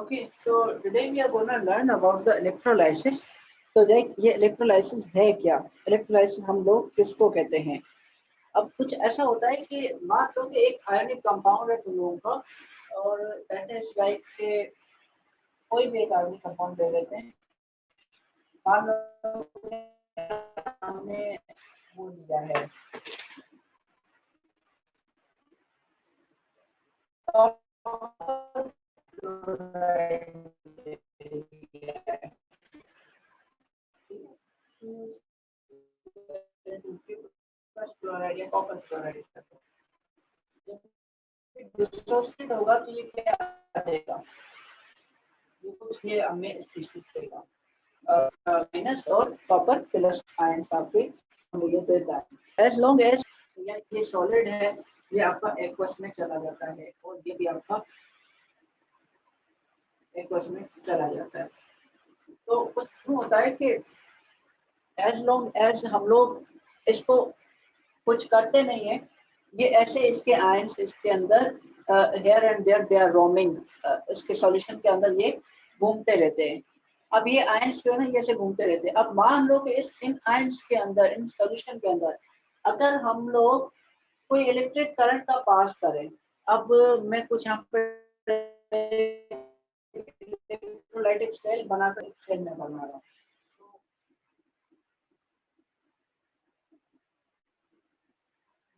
Okay, so today we are going to learn about the electrolysis. तो ये electrolysis है क्या? इलेक्ट्रोलाइसिस हम लोग किसको कहते हैं? अब कुछ ऐसा होता है कि मान लो कि एक आयोनिक कंपाउंड है तुम लोगों का और दैट इज लाइक कोई भी एक आयोनिक कंपाउंड ले लेते हैं। मान लो हमने वो लिया है क्लोराइड या कॉपर क्लोराइड डिसोसिएट होगा तो ये क्या देगा? ये कुछ ये हमें स्पीशीज देगा माइनस और कॉपर प्लस आयन आपके ये देता है। एज लॉन्ग एज ये सॉलिड है ये आपका एक्वस में चला जाता है और ये भी आपका एक्वस में चला जाता है। तो कुछ क्यों होता है कि एज लॉन्ग एज हम लोग इसको कुछ करते नहीं है, ये ऐसे इसके आयंस इसके अंदर here and there they are roaming, इसके सॉल्यूशन के अंदर ये घूमते रहते हैं। अब ये आयंस जो है ना ये ऐसे घूमते रहते हैं। अब मान लो कि इन आयंस के अंदर इन सॉल्यूशन के अंदर अगर हम लोग कोई इलेक्ट्रिक करंट का पास करें, अब मैं कुछ यहाँ पे इलेक्ट्रोलाइटिक सेल बनाकर एक सेल में बना रहा हूँ।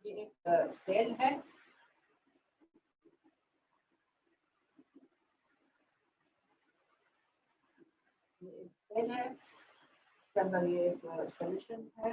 ये एक सेल है, सेल है, इसके अंदर ये एक सॉल्यूशन है।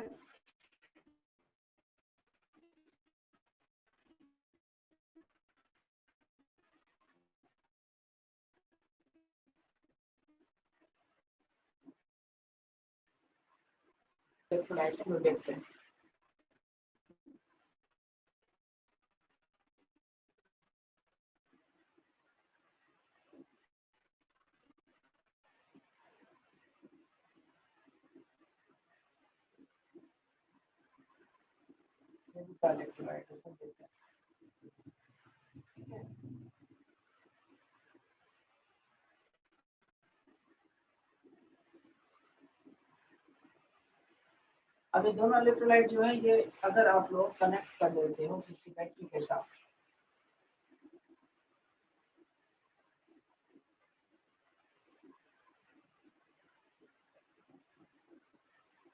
अभी दोनों इलेक्ट्रोलाइट जो है ये अगर आप लोग कनेक्ट कर देते हो किसी बैटरी के साथ,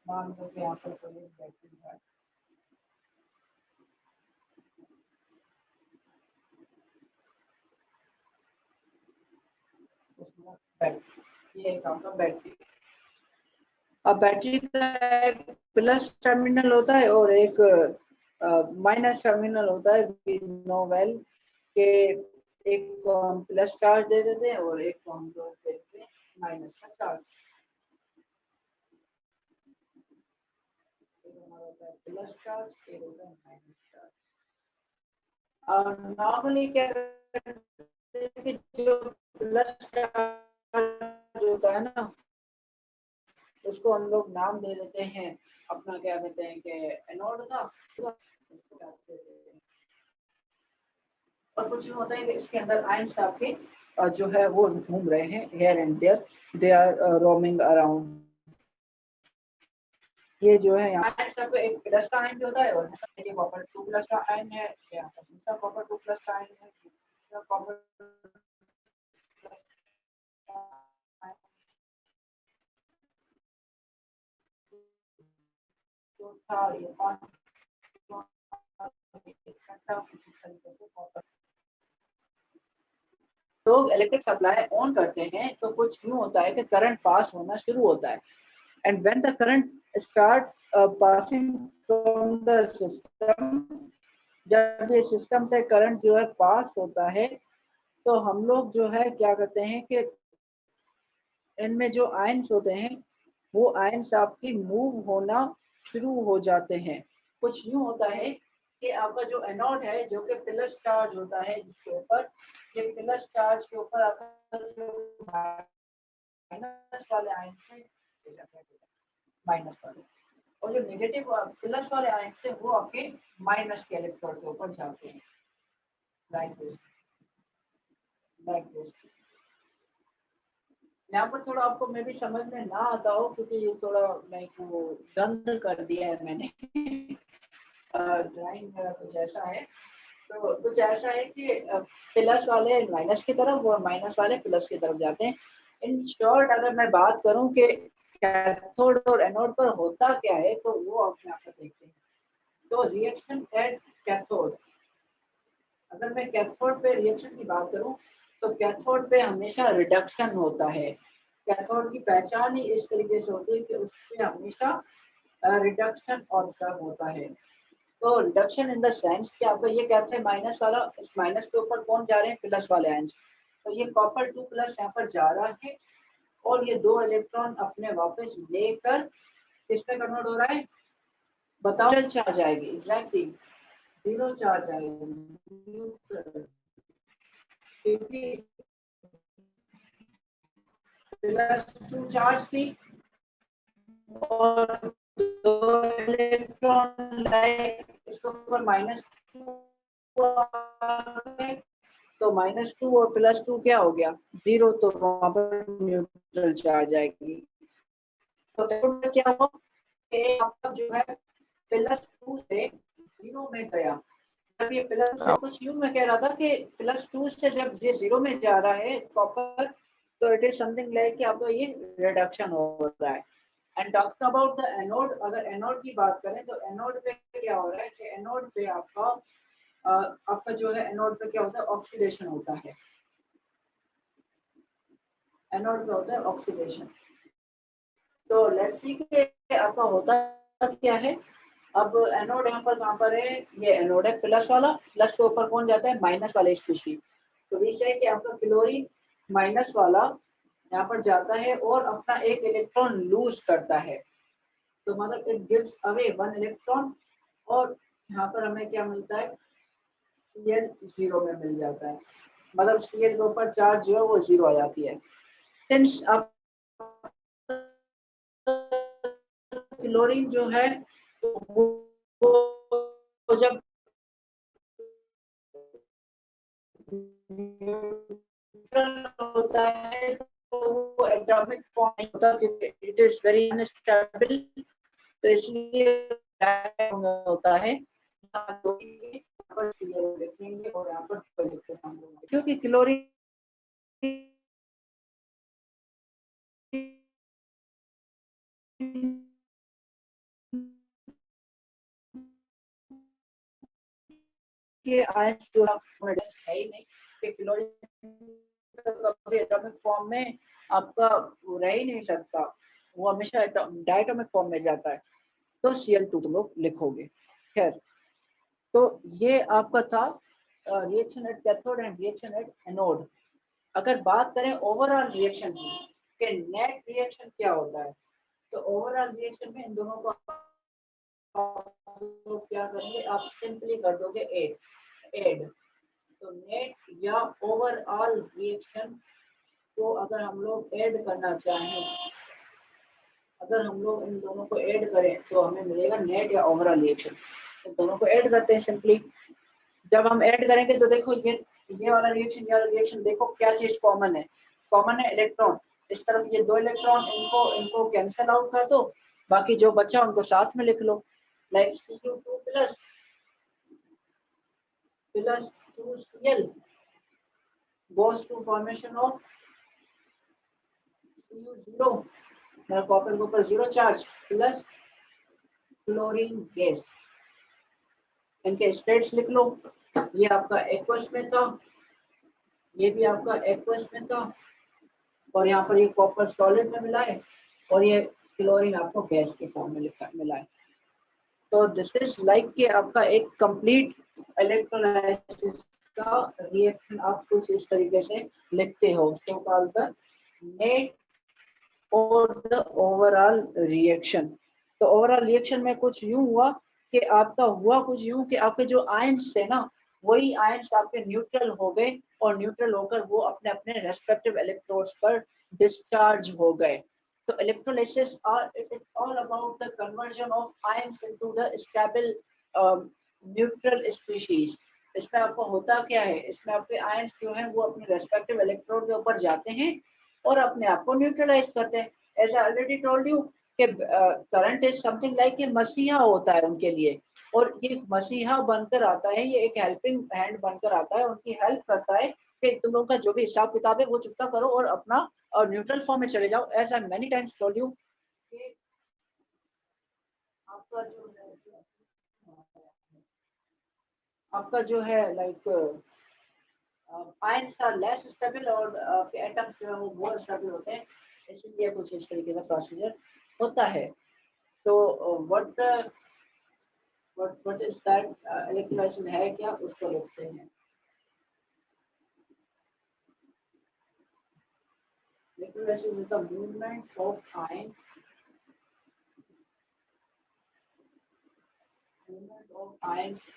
मान लो कि यहाँ पर कोई एक बैटरी है, इसमें बैटरी, ये एक आपका बैटरी। अब बैटरी का एक प्लस टर्मिनल होता है और एक माइनस टर्मिनल होता है। नोवेल के एक को हम प्लस चार्ज दे देते हैं और एक को हम लोग दे देते हैं माइनस का चार्ज। एक हमारा होता है प्लस चार्ज, एक होता है माइनस चार्ज। और नॉर्मली क्या करते हैं कि जो प्लस चार्ज होता है ना उसको हम लोग नाम दे देते हैं अपना, क्या कहते हैं कि एनोड का, इसको क्या कहते हैं। और कुछ होता है कि इसके अंदर आयंस आपके जो है वो घूम रहे हैं here and there, they are roaming around. ये जो है यहाँ सब एक प्लस का आयन भी होता है और ये कॉपर 2 प्लस का आयन है, यहाँ पर दूसरा कॉपर 2 प्लस का आयन है, दूसरा कॉपर चौथा ये लोग इलेक्ट्रिक सप्लाई ऑन करते हैं तो कुछ यूं होता है कि करंट पास होना शुरू होता है। And when the current start passing from the system, जब ये सिस्टम से करंट जो है पास होता है तो हम लोग जो है क्या करते हैं कि इनमें जो आयंस होते हैं वो आयंस आपकी मूव होना शुरू हो जाते हैं। कुछ यूं होता है कि आपका जो एनोड है जो कि प्लस चार्ज होता है जिसके ऊपर, ये प्लस चार्ज के ऊपर आपका जो माइनस वाले आयंस है माइनस वाले, और जो नेगेटिव प्लस वाले आयंस है वो आपके माइनस के इलेक्ट्रोड के ऊपर जाते हैं, लाइक दिस, लाइक दिस। यहाँ पर थोड़ा आपको मे भी समझ में ना आता हो क्योंकि ये थोड़ा लाइक वो गंद कर दिया है मैंने ड्राइंग मेरा कुछ ऐसा है। तो कुछ ऐसा है कि प्लस वाले माइनस की तरफ और माइनस वाले प्लस की तरफ जाते हैं। इन शॉर्ट अगर मैं बात करूं कि कैथोड और एनोड पर होता क्या है तो वो आप यहाँ पर देखते हैं। तो रिएक्शन एट कैथोड, अगर मैं कैथोड पे रिएक्शन की बात करूं तो कैथोड पे हमेशा रिडक्शन होता है। कैथोड की पहचान ही इस तरीके से होती है कि उस पे हमेशा रिडक्शन ऑब्जर्व होता है। तो रिडक्शन इन द सेंस कि आपका ये कहते हैं माइनस वाला, इस माइनस के ऊपर कौन जा रहे हैं, प्लस वाले आयंस। तो ये कॉपर 2 प्लस यहाँ पर जा रहा है और ये 2 इलेक्ट्रॉन अपने वापस लेकर किसमें कन्वर्ट हो रहा है, बताओ। न्यूट्रल चार्ज आएगी, एग्जैक्टली 0 चार्ज आएगी न्यूट्रल, क्योंकि प्लस 2 चार्ज थी और 2 इलेक्ट्रॉन लाए इसके ऊपर माइनस 2, तो -2 और +2 क्या हो गया 0, तो वहां पर न्यूट्रल चार्ज आएगी। तो क्या हुआ कि आपका जो है +2 से 0 में गया। जब ये प्लस से कुछ यूं मैं कह रहा था कि +2 से जब ये 0 में जा रहा है कॉपर, तो इट इज समथिंग लाइक कि आपका ये रिडक्शन हो रहा है। And talking about the anode, अगर एनोड की बात करें तो एनोड पे क्या हो रहा है कि एनोड पे आपका जो है एनोड पे क्या होता है, ऑक्सीडेशन होता है। एनोड पे होता है ऑक्सीडेशन। तो लेट्स सी कि आपका होता क्या है। अब एनोड यहाँ पर कहाँ पर है, ये एनोड है प्लस वाला, प्लस के ऊपर कौन जाता है, माइनस वाले स्पीशीज। तो वी से कि आपका क्लोरीन माइनस वाला यहाँ पर जाता है और अपना एक इलेक्ट्रॉन लूज करता है। तो मतलब इट गिव्स अवे 1 इलेक्ट्रॉन और यहाँ पर हमें क्या मिलता है, Cl 0 में मिल जाता है। मतलब Cl के ऊपर चार्ज जो है वो 0 आ जाती है। सिंस अब क्लोरीन जो है वो जब होता है तो वो एटॉमिक फॉर्म नहीं होता क्योंकि इट इज वेरी अनस्टेबल, तो इसलिए होता है। लिखेंगे और यहाँ पर क्योंकि क्लोरीन के आयन जो है ही नहीं कि क्लोरीन कभी एटॉमिक फॉर्म में आपका रह ही नहीं सकता, वो हमेशा डायटोमिक फॉर्म में जाता है। तो Cl2 तुम लोग लिखोगे। खैर, तो ये आपका था reaction at cathode and reaction at anode. अगर बात करें ओवरऑल रिएक्शन की कि नेट रिएक्शन क्या होता है, तो ओवरऑल रिएक्शन में इन दोनों को तो क्या करेंगे, आप सिंपली कर दोगे ऐड। तो नेट या ओवरऑल रिएक्शन को अगर हम लोग ऐड करना चाहें, अगर हम लोग इन दोनों को ऐड करें तो हमें मिलेगा नेट या ओवरऑल रिएक्शन। तो दोनों को ऐड करते हैं सिंपली। जब हम ऐड करेंगे तो देखो ये वाला रिएक्शन, ये वाला रिएक्शन, देखो क्या चीज कॉमन है, कॉमन है इलेक्ट्रॉन। इस तरफ ये 2 इलेक्ट्रॉन, इनको कैंसिल आउट कर दो, बाकी जो बचा उनको साथ में लिख लो, like Cu2 plus 2Cl goes to formation of Cu0, मेरा कॉपर के ऊपर 0 चार्ज प्लस क्लोरीन गैस। इनके स्टेट्स लिख लो, ये आपका एक्वस में था, ये भी आपका एक्वस में था, और यहाँ पर ये कॉपर सॉलिड में मिला है और ये क्लोरीन आपको गैस के फॉर्म में मिला है। तो दिस इज लाइक कि आपका एक कंप्लीट इलेक्ट्रोलाइसिस का रिएक्शन आप कुछ इस तरीके से लिखते हो, सो कॉल्ड द नेट और द ओवरऑल रिएक्शन। तो ओवरऑल रिएक्शन में कुछ यूं हुआ कि आपका हुआ कुछ यूं कि आपके जो आयंस थे ना, वही आयंस आपके न्यूट्रल हो गए और न्यूट्रल होकर वो अपने अपने रेस्पेक्टिव इलेक्ट्रोड्स पर डिस्चार्ज हो गए। So electrolysis is all about the conversion of ions into the stable neutral species. इसमें आपको होता क्या है, इसमें आपके आयंस जो हैं वो अपने रेस्पेक्टिव इलेक्ट्रोड के ऊपर जाते हैं और अपने आप को न्यूट्रलाइज करते हैं। As I already told you कि करंट इज समथिंग लाइक ये मसीहा होता है उनके लिए, और ये मसीहा बनकर आता है, ये एक हेल्पिंग हैंड बनकर आता है, उनकी हेल्प करता है कि तुम लोगों का जो भी हिसाब किताब है वो चुकता करो और अपना न्यूट्रल फॉर्म में चले जाओ। As I many times told you कि आपका जो है like ions are less stable और एटम्स जो है वो मोर स्टेबल होते हैं, इसलिए कुछ इस तरीके का प्रोसीजर होता है। तो व्हाट इज दैट इलेक्ट्रोलाइसिस है क्या, उसको लिखते हैं। Electrolysis is the movement of ions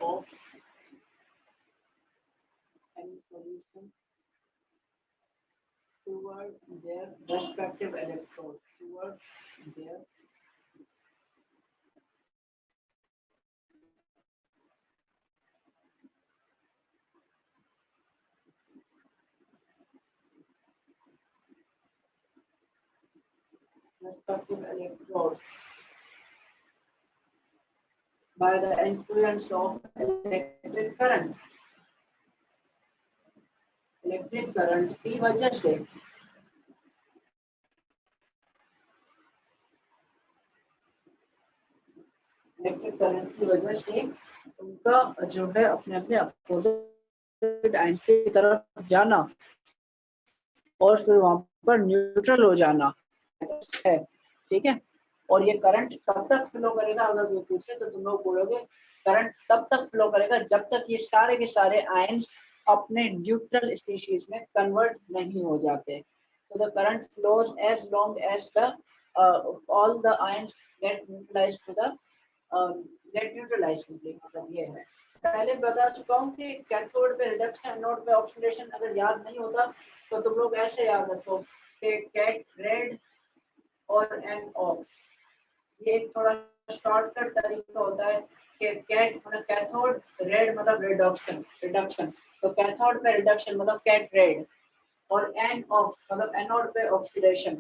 of any solution toward their respective electrodes, by the influence of electric current की वजह से उनका जो है अपने अपने अपोजिट आयंस की तरफ जाना और फिर वहां पर न्यूट्रल हो जाना है, ठीक है। और ये करंट कब तक फ्लो करेगा, अगर वो पूछे तो तुम लोग बोलोगे करंट तब तक फ्लो करेगा जब तक ये सारे के सारे आयंस अपने न्यूट्रल स्पीशीज में कन्वर्ट नहीं हो जाते। तो the current flows as long as the all the ions get neutralised to the get neutralised, मतलब ये है। पहले बता चुका हूँ कि कैथोड पे रिडक्शन, एनोड पे ऑक्सीडेशन, अगर याद नहीं होता तो तुम लोग ऐसे याद रखो कि कैट रेड और एन ऑक्स, ये एक थोड़ा शॉर्टकट तरीका होता है कि कैट मतलब कैथोड, रेड मतलब रिडक्शन, तो कैथोड पे रिडक्शन मतलब कैट रेड, और एन ऑक्स मतलब एनोड पे ऑक्सीडेशन।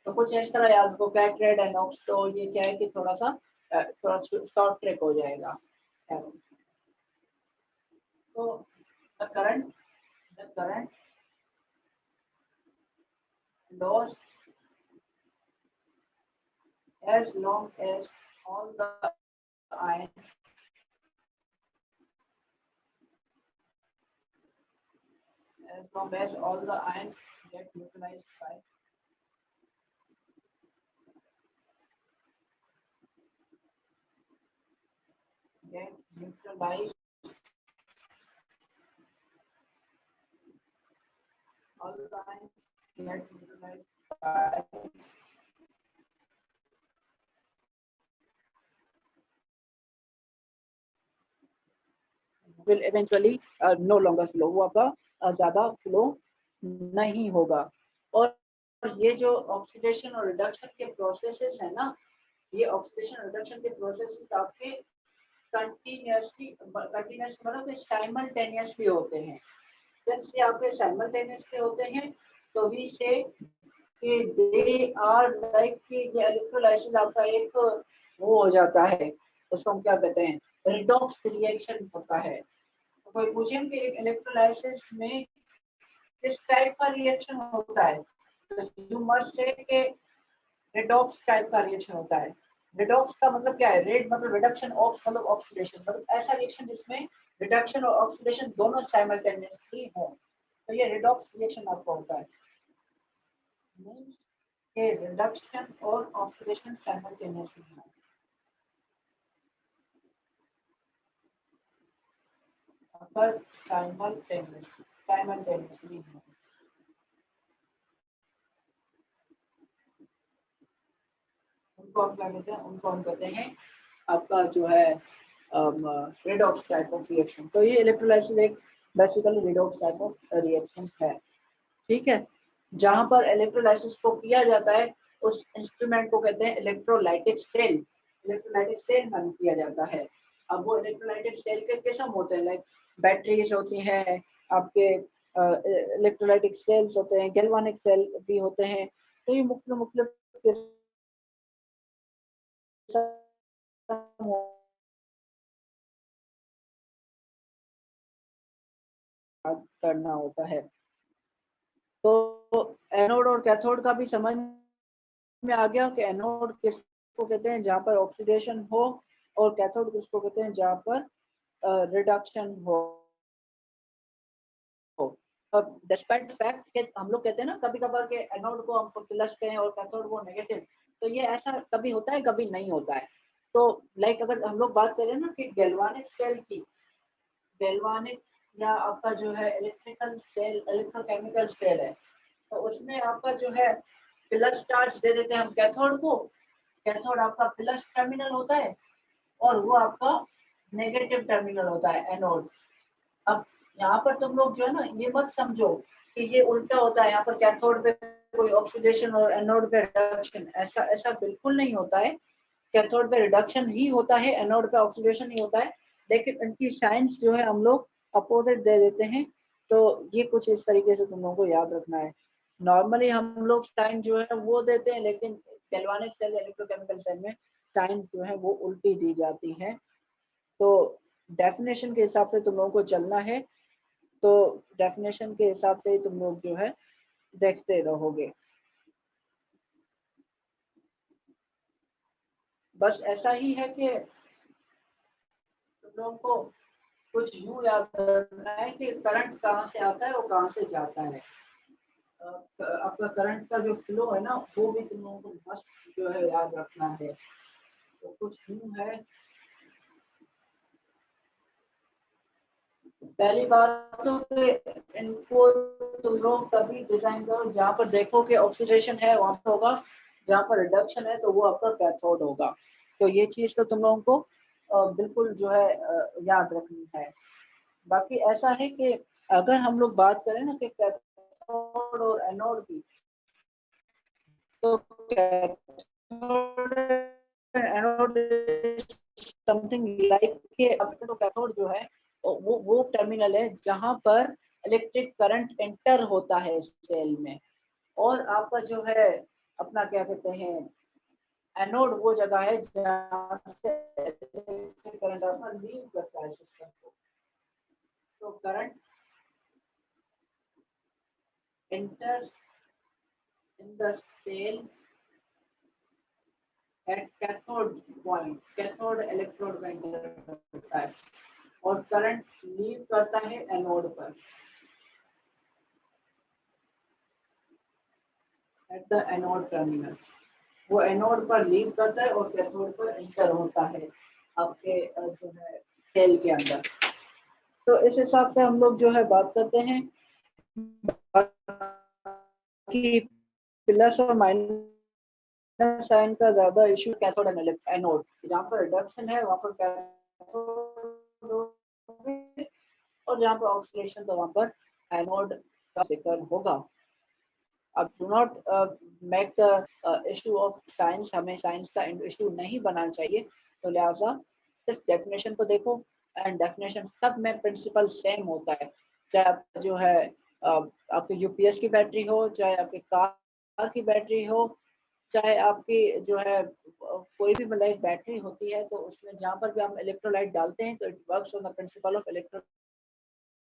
तो कुछ इस तरह याद रखो कैट रेड एन ऑक्स। तो ये क्या है कि थोड़ा शॉर्ट ट्रिक हो जाएगा। तो the current loss as long as all the ions get neutralized by all the ions get neutralized by will eventually no longer flow, वो आपका ज्यादा फ्लो नहीं होगा। और ये जो ऑक्सीडेशन और रिडक्शन के प्रोसेसेस है ना, ये ऑक्सीडेशन रिडक्शन के प्रोसेसेस आपके कंटिन्यूअसली मतलब साइमल्टेनियसली होते हैं। सिंस ये आपके साइमल्टेनियसली होते हैं तो वी से कि दे आर लाइक कि ये इलेक्ट्रोलाइसिस आपका एक वो हो जाता है, उसको हम क्या कहते हैं, रिडॉक्स रिएक्शन होता है। तो कोई पूछे कि एक इलेक्ट्रोलाइसिस में किस टाइप का रिएक्शन होता है, तो यू मस्ट से कि रिडॉक्स टाइप का रिएक्शन होता है। रिडॉक्स का मतलब क्या है, रेड मतलब रिडक्शन, ऑक्स मतलब ऑक्सीडेशन, मतलब ऐसा रिएक्शन जिसमें रिडक्शन और ऑक्सीडेशन दोनों साइमल्टेनियसली हो, तो ये रिडॉक्स रिएक्शन आपका होता है। मींस के रिडक्शन और ऑक्सीडेशन साइमल्टेनियसली हो। अगर साइमल्टेनियसली हो उनको हम क्या कहते हैं, उनको हम कहते हैं आपका जो है रेडॉक्स टाइप ऑफ रिएक्शन। तो ये इलेक्ट्रोलाइसिस एक basically redox type of reaction है, ठीक है। जहां पर इलेक्ट्रोलाइसिस को किया जाता है उस इंस्ट्रूमेंट को कहते हैं इलेक्ट्रोलाइटिक सेल। इलेक्ट्रोलाइटिक सेल में किया जाता है। अब वो इलेक्ट्रोलाइटिक सेल के किस्म होते हैं, लाइक बैटरीज होती हैं, आपके इलेक्ट्रोलाइटिक सेल्स होते हैं, गैल्वानिक सेल भी होते हैं। तो ये मुख्तलिफ करना होता है। तो एनोड और कैथोड का भी समझ में आ गया कि एनोड किसको कहते हैं जहाँ पर ऑक्सीडेशन हो, और कैथोड किसको कहते हैं जहाँ पर रिडक्शन हो। अब डिस्पाइट फैक्ट कि हम लोग कहते हैं ना कभी कभार के एनोड को हम प्लस कहें और कैथोड को नेगेटिव, तो ये ऐसा कभी होता है कभी नहीं होता है। तो लाइक अगर हम लोग बात करें ना कि गैल्वानिक सेल की, गैल्वानिक या आपका जो है इलेक्ट्रिकल सेल, इलेक्ट्रोकेमिकल सेल है, तो उसमें आपका जो है प्लस चार्ज दे देते हैं हम कैथोड को, कैथोड आपका प्लस टर्मिनल होता है और वो आपका नेगेटिव टर्मिनल होता है एनोड। अब यहाँ पर तुम लोग जो है ना ये मत समझो कि ये उल्टा होता है, यहाँ पर कैथोड पे कोई ऑक्सीडेशन और एनोड पे रिडक्शन, ऐसा ऐसा बिल्कुल नहीं होता है। कैथोड पे रिडक्शन ही होता है, एनोड पे ऑक्सीडेशन ही होता है, लेकिन इनकी साइंस जो है हम लोग अपोजिट दे देते हैं। तो ये कुछ इस तरीके से तुम लोगों को याद रखना है। नॉर्मली हम लोग साइन जो है वो देते हैं, लेकिन गैल्वानिक सेल, इलेक्ट्रोकेमिकल सेल में साइंस जो है वो उल्टी दी जाती है। तो डेफिनेशन के हिसाब से तुम लोगों को चलना है, तो डेफिनेशन के हिसाब से ही तुम लोग जो है देखते रहोगे। बस ऐसा ही है कि तुम लोगों को कुछ यूं याद रखना है कि करंट कहाँ से आता है और कहाँ से जाता है। आपका करंट का जो फ्लो है ना वो भी तुम लोगों को मस्त जो है याद रखना है। तो कुछ यूं है, पहली बात तो इनको तुम लोग तभी डिजाइन करो जहाँ पर देखो कि ऑक्सीडेशन है वहां पर होगा, जहाँ पर रिडक्शन है तो वो आपका कैथोड होगा। तो ये चीज तो तुम लोगों को बिल्कुल जो है याद रखनी है। बाकी ऐसा है कि अगर हम लोग बात करें ना कि कैथोड और एनोड की, तो कैथोड एनोड समथिंग लाइक के, तो कैथोड जो है वो टर्मिनल है जहां पर इलेक्ट्रिक करंट एंटर होता है सेल में, और आपका जो है अपना क्या कहते हैं एनोड वो जगह है जहां से इलेक्ट्रिक करंट अपना लीव करता है सिस्टम को। तो current enters in the cell at cathode point, cathode electrode में एंटर करता है और करंट लीव करता है एनोड पर एट द एनोड टर्मिनल। वो एनोड पर लीव करता है और कैथोड पर एंटर होता है आपके जो है सेल के अंदर। तो इस हिसाब से हम लोग जो है बात करते हैं कि प्लस और माइनस साइन का ज्यादा इशू कैथोड एंड एनोड, जहाँ पर रिडक्शन है वहां पर कैथोड और जहाँ पर ऑक्सीडेशन तो वहां पर एनोड का जिक्र होगा। अब do not make the issue of science, हमें साइंस का इशू नहीं बनाना चाहिए। तो लिहाजा सिर्फ डेफिनेशन को देखो, एंड डेफिनेशन सब में प्रिंसिपल सेम होता है, चाहे आपका जो है आपके यूपीएस की बैटरी हो, चाहे आपके कार की बैटरी हो, चाहे आपकी जो है कोई भी मतलब एक बैटरी होती है, तो उसमें जहाँ पर भी हम इलेक्ट्रोलाइट डालते हैं तो it works on the principle of electro